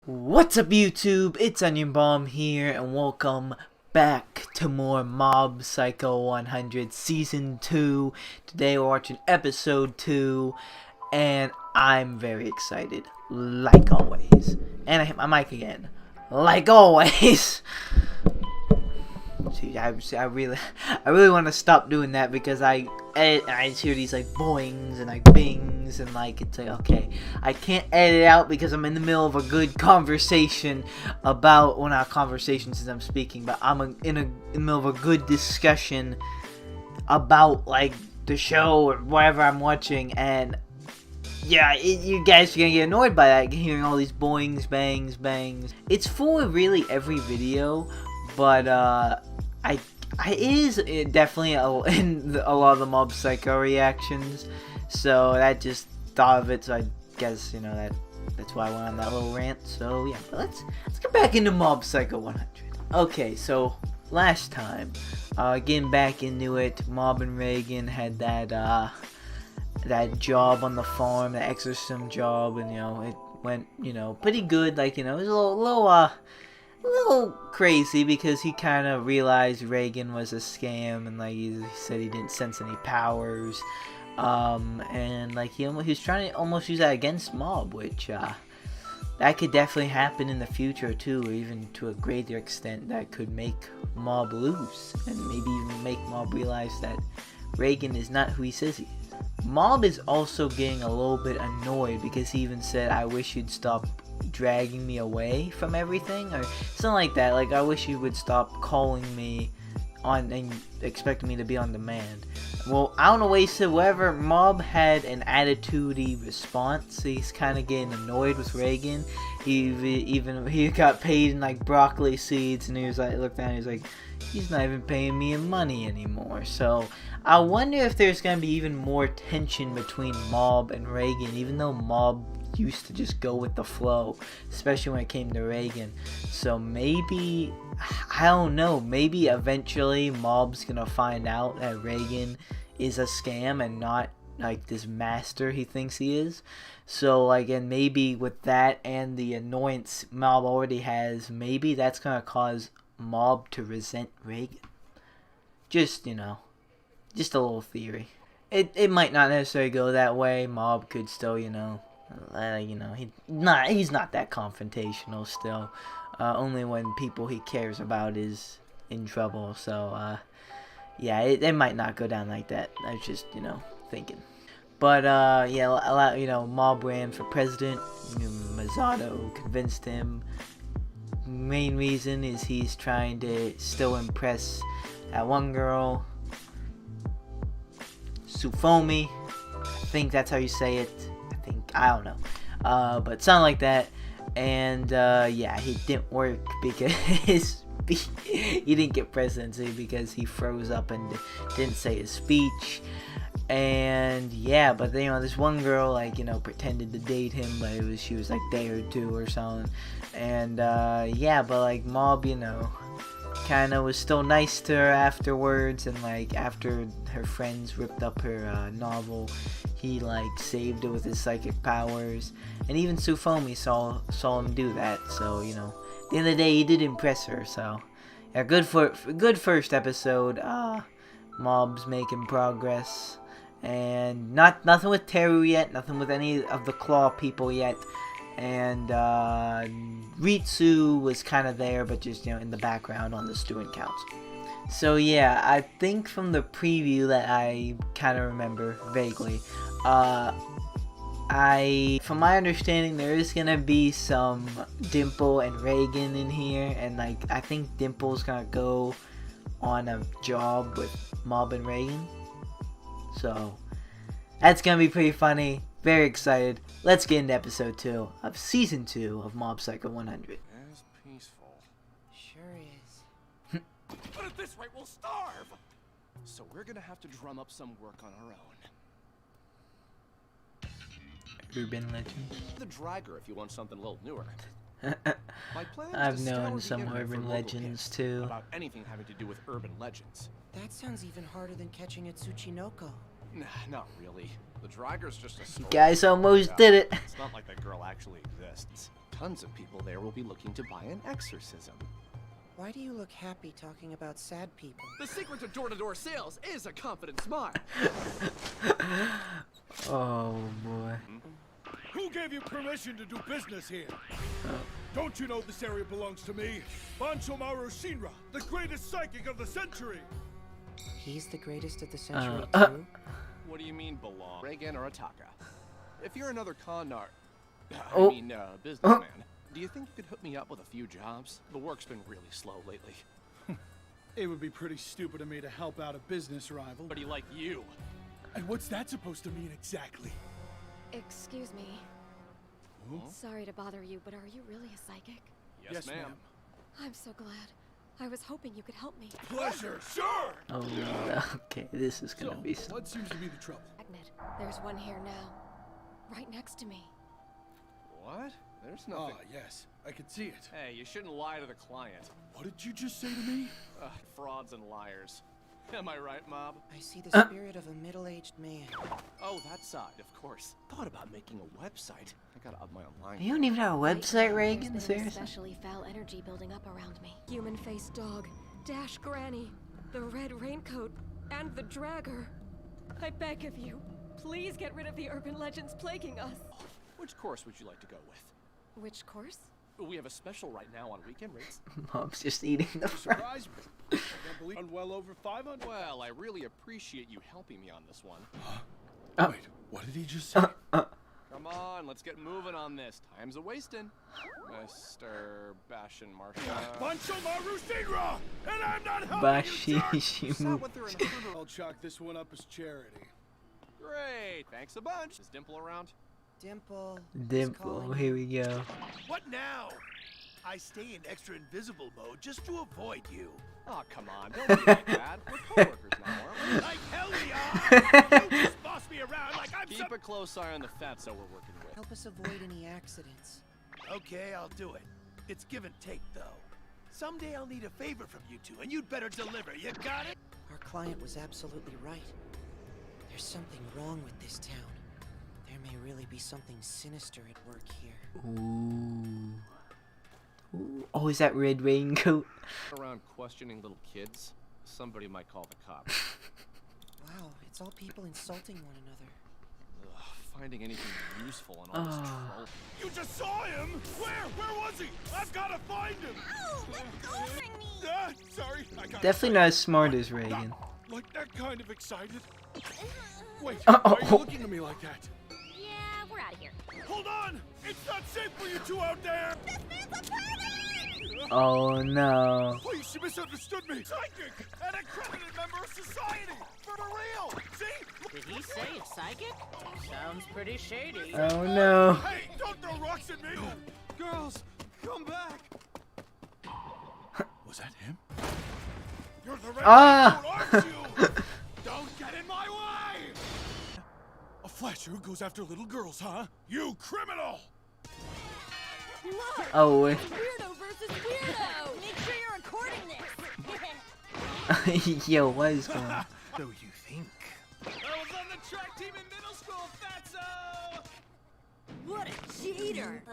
What's up YouTube? It's Onion Bomb here and welcome back to more Mob Psycho 100 Season 2. Today we're watching Episode 2 and I'm very excited, like always. And I hit my mic again, like always. See, I really want to stop doing that because I just hear these like boings and like bings and like it's like okay, I can't edit it out because I'm in the middle of a good conversation about, well, not conversation since I'm speaking, but I'm in the middle of a good discussion about like the show or whatever I'm watching, and yeah, you guys are gonna get annoyed by that, hearing all these boings, bangs, bangs. It's for really every video, but it is definitely in a lot of the Mob Psycho reactions, so I just thought of it. So I guess that's why I went on that little rant. So yeah, but let's get back into Mob Psycho 100. Okay, so last time, getting back into it, Mob and Reigen had that job on the farm, the exorcism job, and it went pretty good. Like it was a little crazy because he kind of realized Reigen was a scam, and like he said he didn't sense any powers, and like he was trying to almost use that against Mob, which that could definitely happen in the future too, or even to a greater extent that could make Mob lose, and maybe even make Mob realize that Reigen is not who he says he is. Mob is also getting a little bit annoyed because he even said, "I wish you'd stop dragging me away from everything," or something like that. Like, I wish you would stop calling me on and expecting me to be on demand. Well, I don't know what he said. Whatever, Mob had an attitude-y response. He's kind of getting annoyed with Reigen. He got paid in like broccoli seeds, and he was like, looked down, he was like, he's not even paying me in money anymore. So I wonder if there's gonna be even more tension between Mob and Reigen, even though Mob used to just go with the flow, especially when it came to Reigen. So maybe, I don't know, maybe eventually Mob's gonna find out that Reigen is a scam and not like this master he thinks he is. So like, and maybe with that and the annoyance Mob already has, maybe that's gonna cause Mob to resent Reigen. Just just a little theory. It might not necessarily go that way. Mob could still he's not that confrontational still. Only when people he cares about is in trouble. So yeah, it might not go down like that. I was just thinking. But yeah, Mob ran for president. Mazzato convinced him. Main reason is he's trying to still impress that one girl, Sufomi. I think that's how you say it. I don't know, but something like that. And yeah, he didn't work because he didn't get presidency because he froze up and didn't say his speech. And yeah, but this one girl pretended to date him, but she was like day or two or something. And yeah, but like Mob kind of was still nice to her afterwards, and like after her friends ripped up her novel, he like saved her with his psychic powers, and even Sufomi saw him do that. So at the end of the day, he did impress her. So yeah, good first episode. Mob's making progress, and nothing with Teru yet, nothing with any of the Claw people yet. And Ritsu was kind of there, but just in the background on the student council. So yeah, I think from the preview that I kind of remember vaguely, from my understanding, there is gonna be some Dimple and Reigen in here, and like I think Dimple's gonna go on a job with Mob and Reigen. So that's gonna be pretty funny. Very excited. Let's get into episode 2 of season 2 of Mob Psycho 100. As peaceful. Sure is. Put it this way, we'll starve! So we're gonna have to drum up some work on our own. Urban Legends. The Dragger if you want something a little newer. My plan is I've to known scour the some internet for urban local legends hints too. about anything having to do with urban legends. That sounds even harder than catching a Tsuchinoko. Nah, not really. The Dragger's just a story. You guys almost did it. It's not like that girl actually exists. Tons of people there will be looking to buy an exorcism. Why do you look happy talking about sad people? The secret to door-to-door sales is a confident smile. Oh boy. Who gave you permission to do business here? Don't you know this area belongs to me? Banchomaru Shinra, the greatest psychic of the century! He's the greatest of the century, too? What do you mean belong? Reigen or Ataka? If you're another Oh. businessman, do you think you could hook me up with a few jobs? The work's been really slow lately. It would be pretty stupid of me to help out a business rival. Somebody like you. And what's that supposed to mean exactly? Excuse me. Huh? Sorry to bother you, but are you really a psychic? Yes, ma'am. I'm so glad. I was hoping you could help me. Pleasure, sure! Oh, okay, this is gonna be something. What seems to be the trouble? Magnet, there's one here now. Right next to me. What? There's Ah, nothing. yes, I can see it. Hey, you shouldn't lie to the client. What did you just say to me? Frauds and liars. Am I right, Mob? I see the spirit of a middle-aged man. Oh, that side, of course. Thought about making a website. I gotta up my online. You don't even have a website, Right now, Reigen? there's been an Seriously? especially foul energy building up around me. Human-faced dog, Dash Granny, the red raincoat, and the dragger. I beg of you, please get rid of the urban legends plaguing us. Which course would you like to go with? Which course? We have a special right now on weekend rates. Mom's just eating the fries. Surprise me. I can't believe I'm well over 500. Well, I really appreciate you helping me on this one. Wait, what did he just say? Come on, let's get moving on this. Time's a-wasting. Mr. Bashin Marsha. Banchomaru Shinra! And I'm not helping Bashi you, jerk! Is that what they're in the I'll chalk this one up as charity. Great, thanks a bunch. Is Dimple around? Dimple. is Dimple, calling here you. we go. What now? I stay in extra invisible mode just to avoid you. Oh, come on, don't be like that. We're coworkers now, aren't we? Like hell we are! You just boss me around like I'm Keep a close eye on the fatso we're working with. Help us avoid any accidents. Okay, I'll do it. It's give and take, though. Someday I'll need a favor from you two, and you'd better deliver. You got it? Our client was absolutely right. There's something wrong with this town. There may really be something sinister at work here. Ooh. Ooh. Oh, is that red raincoat? Around questioning little kids, somebody might call the cops. Wow, it's all people insulting one another. Ugh, finding anything useful in all this troll. You just saw him! Where was he? I've gotta find him! Oh, let go of me! Sorry, I got Definitely not as smart as Reigen. Like that kind of excited? Wait, Oh. why are you looking at me like that? Yeah, we're out of here. Hold on! It's not safe for you two out there! This man's a pervert! Oh no. Please, she misunderstood me! Psychic! An accredited member of society! For real! See? Did he say it's psychic? Sounds pretty shady. Oh no. Hey, don't throw rocks at me! Girls, come back! Was that him? You're the red Ah! raincoat, aren't you? Don't get in my way! A flasher who goes after little girls, huh? You criminal! Look! Oh, wait. Weirdo versus weirdo! Make sure you're recording this! Yo, what is going on? So you think? I was on the track team in middle school, fatso! What a cheater!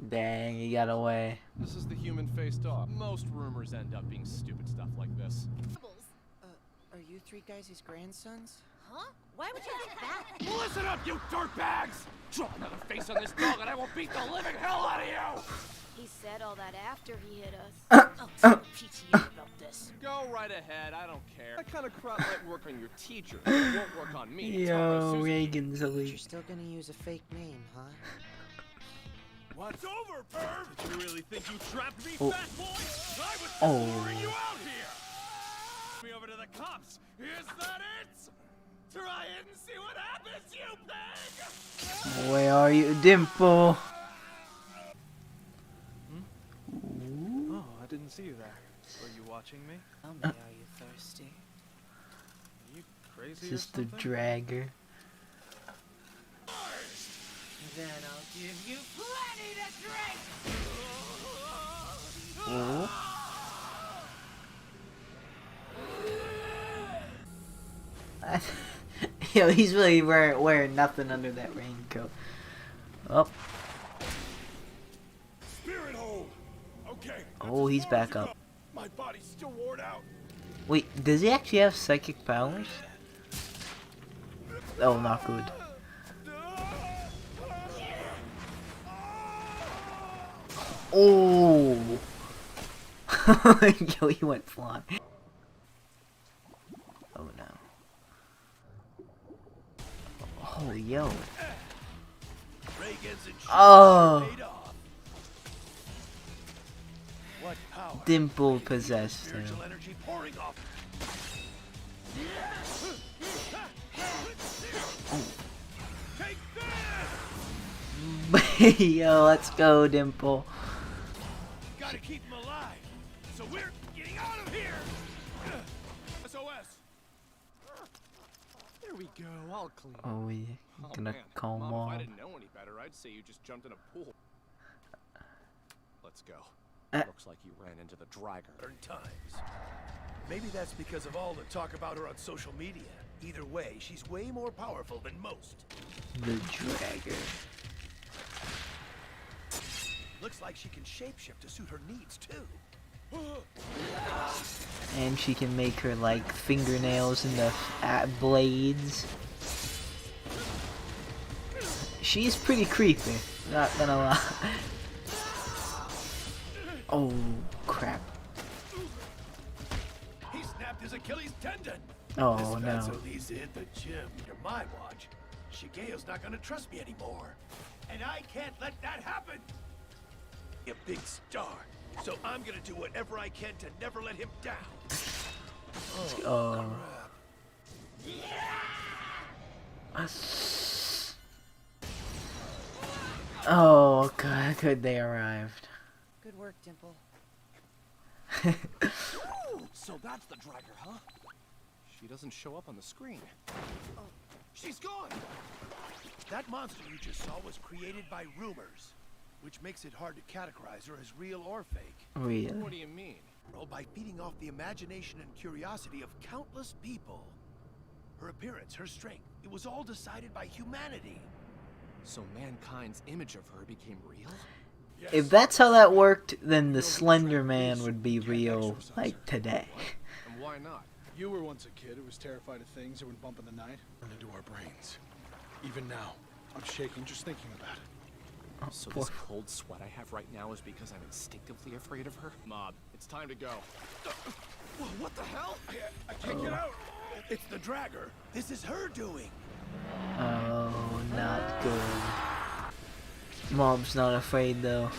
Dang, he got away. This is the human-faced dog. Most rumors end up being stupid stuff like this. Are you three guys his grandsons? Huh? Why would you think that? Listen up, you dirtbags! Draw another face on this dog and I will beat the living hell out of you! He said all that after he hit us. I'll tell PTA about this. Go right ahead, I don't care. That kind of crap might work on your teachers, but it won't work on me. It's not Yo, Susan. Reigen's But you're elite. still gonna use a fake name, huh? What's over, perv? Did you really think you trapped me, Oh. fat boy? I was just Oh. luring you out here! Me over to the cops. Is that it? Try it and see what happens, you pig! Where are you, Dimple? Oh, I didn't see you there. Were you watching me? Tell me, are you thirsty? Are you crazy This is or the something? dragger. Then I'll give you plenty to drink! Oh. Yo, he's really wearing nothing under that raincoat. Oh. No. Okay. Oh, he's back up. My body's still worn out. Wait, does he actually have psychic powers? Oh, not good. Oh! Yo, he went flying. Oh no. Oh, yo. Oh! What power? Dimple possessed him. Spiritual energy pouring off. Take this! Yo, let's go, Dimple. Gotta keep him alive. So we're getting out of here. SOS. There we go, all clean. Oh, we gonna man. call Mom, if Mom. I didn't know any better, I'd say you just jumped in a pool. Let's go. Looks like you ran into the dragger. Times. Maybe that's because of all the talk about her on social media. Either way, she's way more powerful than most. The dragger. Looks like she can shapeshift to suit her needs too. And she can make her, like, fingernails into blades. She's pretty creepy, not gonna lie. Oh, crap. He snapped his Achilles tendon. Oh, This no. fatso needs to hit the gym. Under my watch, Shigeo's not gonna trust me anymore. And I can't let that happen! A big star. So I'm gonna do whatever I can to never let him down. Oh. Oh, good they arrived. Good work, Dimple. So that's the dragger, huh? She doesn't show up on the screen. Oh, she's gone! That monster you just saw was created by rumors, which makes it hard to categorize her as real or fake. Really? What do you mean? Well, by feeding off the imagination and curiosity of countless people. Her appearance, her strength, it was all decided by humanity. So mankind's image of her became real? Yes. If that's how that worked, then the Slender Man would be real, like, today. And why not? You were once a kid who was terrified of things that would bump in the night. Run into our brains. Even now, I'm shaking just thinking about it. So this cold sweat I have right now is because I'm instinctively afraid of her? Mob, it's time to go. What the hell? I can't get out! It's the dragger. This is her doing. Oh, not good. Mom's not afraid, though.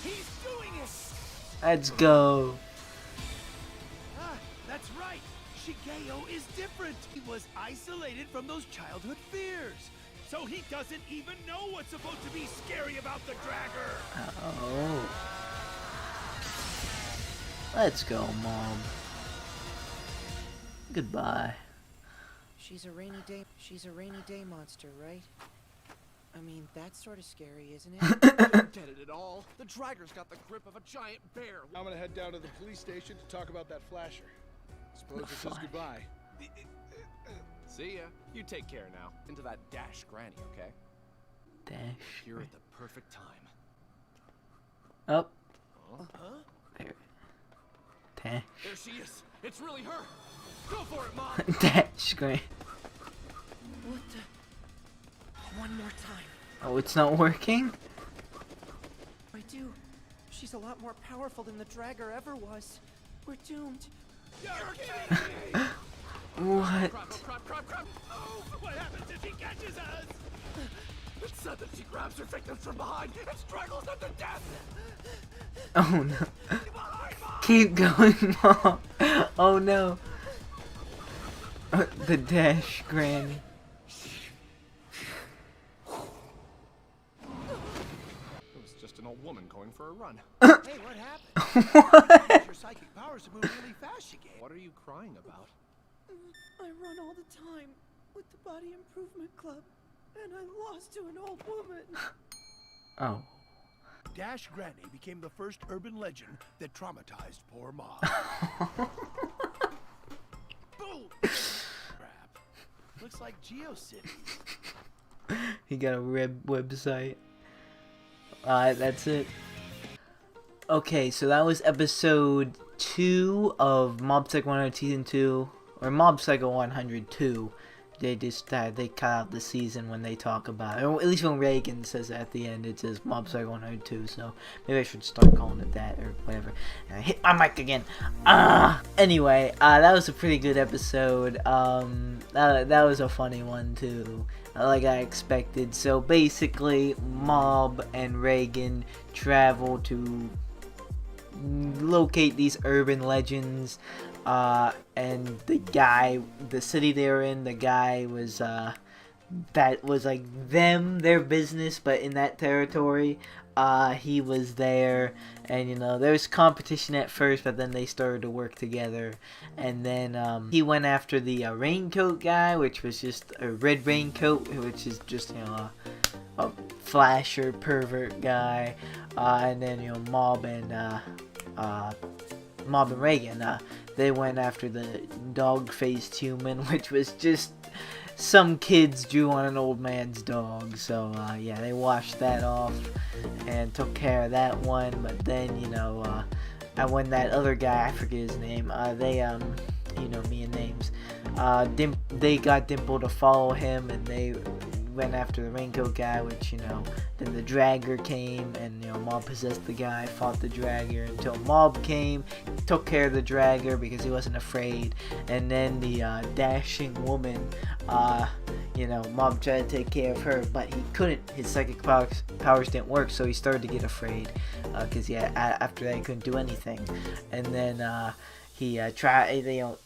He's doing it! Let's go. Ah, that's right. Shigeo is different. He was isolated from those childhood fears. So he doesn't even know what's supposed to be scary about the dragger. Oh. Let's go, Mom. Goodbye. She's a rainy day monster, right? I mean, that's sort of scary, isn't it? Don't get it at all. The dragger's got the grip of a giant bear. I'm gonna head down to the police station to talk about that flasher. Suppose this is goodbye. See ya. You take care now. Into that dash granny, okay? Dash. You're at the perfect time. Up. Huh? There. Dash. There she is. It's really her. Go for it, Mom. Dash screen. What the? One more time. Oh, it's not working? I do. She's a lot more powerful than the dragger ever was. We're doomed. You're kidding me! What? Crap. Oh, what happens if he catches us? It said that she grabs her victims from behind and strangles them to death. Oh no. Keep going, Mom. Oh no. The dash granny. It was just an old woman going for a run. Hey, what happened? Use your psychic powers to move really fast, Shigeo. What are you crying about? I run all the time with the Body Improvement Club, and I lost to an old woman. Oh. Dash Granny became the first urban legend that traumatized poor Mom. Boom! Crap. Looks like GeoCities. He got a website. That's it. Okay, so that was episode 2 of Mob Psycho 100 Season 2, or Mob Psycho 102. They just they cut out the season when they talk about it. Or at least when Reigen says it at the end, it says Mob Psycho 102. So maybe I should start calling it that or whatever. And I hit my mic again. Anyway, that was a pretty good episode. That was a funny one too, like I expected. So basically, Mob and Reigen travel to locate these urban legends, and the city they're in, the guy was that was like their business, but in that territory, he was there, and you know, there was competition at first, but then they started to work together, and then he went after the raincoat guy, which was just a red raincoat, which is just, you know, a flasher pervert guy, and then, you know, Mob and Reigen, they went after the dog-faced human, which was just some kids drew on an old man's dog. So yeah, they washed that off and took care of that one. But then, you know, and when that other guy, I forget his name, they you know me and names, they got Dimple to follow him, and they went after the raincoat guy, which, you know, then the dragger came, and, you know, Mob possessed the guy, fought the dragger until Mob came, took care of the dragger because he wasn't afraid, and then the dashing woman, you know, Mob tried to take care of her, but he couldn't. His psychic powers didn't work, so he started to get afraid, because yeah, after that he couldn't do anything, and then he tried, you know,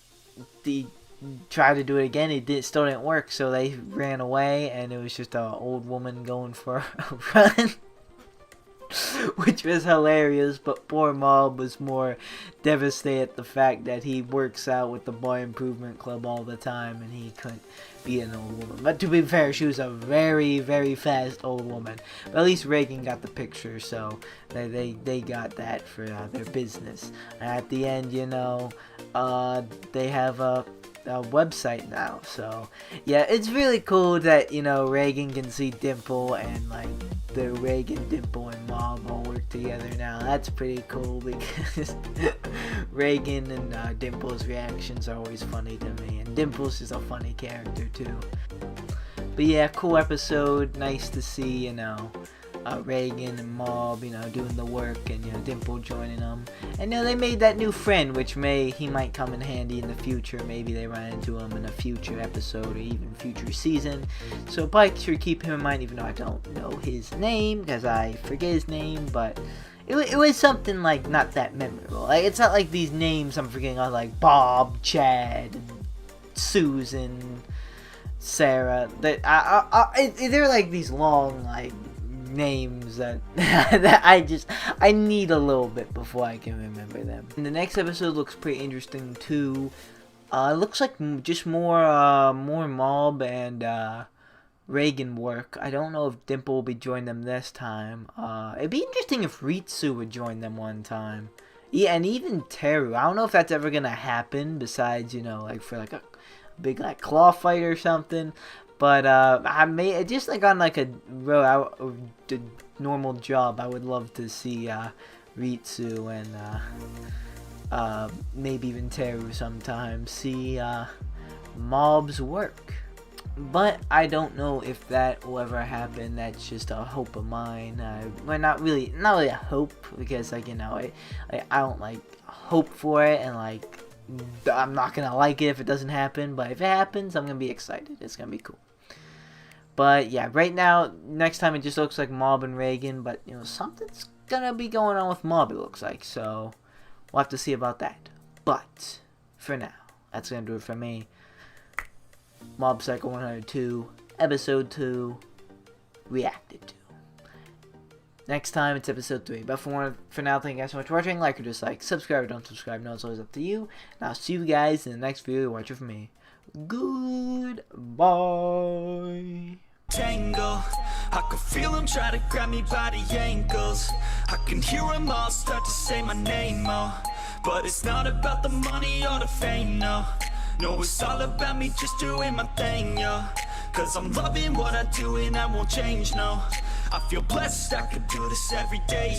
tried to do it again. It still didn't work, so they ran away, and it was just an old woman going for a run, which was hilarious. But poor Mob was more devastated at the fact that he works out with the Boy Improvement Club all the time, and he couldn't be an old woman. But to be fair, she was a very, very fast old woman. But at least Reigen got the picture, so they got that for their business. And at the end, you know, they have a website now, so yeah, it's really cool that, you know, Reigen can see Dimple, and like the Reigen, Dimple, and Mob all work together now. That's pretty cool, because Reigen and Dimple's reactions are always funny to me, and Dimple's is a funny character too. But yeah, cool episode. Nice to see, you know, Reigen and Mob, you know, doing the work, and, you know, Dimple joining them. And, you know, they made that new friend, which he might come in handy in the future. Maybe they run into him in a future episode or even future season. So probably should keep him in mind, even though I don't know his name, because I forget his name, but it was something like not that memorable. Like, it's not like these names I'm forgetting are like Bob, Chad, Susan, Sarah. That they're like these long, like, names that that I need a little bit before I can remember them. And the next episode looks pretty interesting too. It looks like just more Mob and Reigen work. I don't know if Dimple will be joining them this time. It'd be interesting if Ritsu would join them one time. Yeah, and even Teru. I don't know if that's ever gonna happen. Besides, you know, like for like a big like claw fight or something. But I may just like on like a normal job, I would love to see Ritsu and maybe even Teru sometime see Mob's work. But I don't know if that will ever happen. That's just a hope of mine. Well, not really a hope, because, like, you know, I don't like hope for it, and like I'm not gonna like it if it doesn't happen. But if it happens, I'm gonna be excited. It's gonna be cool. But yeah, right now, next time it just looks like Mob and Reigen, but, you know, something's gonna be going on with Mob, it looks like, so we'll have to see about that. But for now, that's gonna do it for me. Mob Psycho 102, episode 2, reacted to. Next time, it's episode 3. But for now, thank you guys so much for watching. Like or dislike, subscribe or don't subscribe. No, it's always up to you. And I'll see you guys in the next video. Watch it from me. Goodbye. Tangle, I can feel them try to grab me by the ankles. I can hear them all start to say my name, oh. But it's not about the money or the fame, no. No, it's all about me just doing my thing, yo. Cause I'm loving what I do and I won't change, no. I feel blessed, I could do this every day.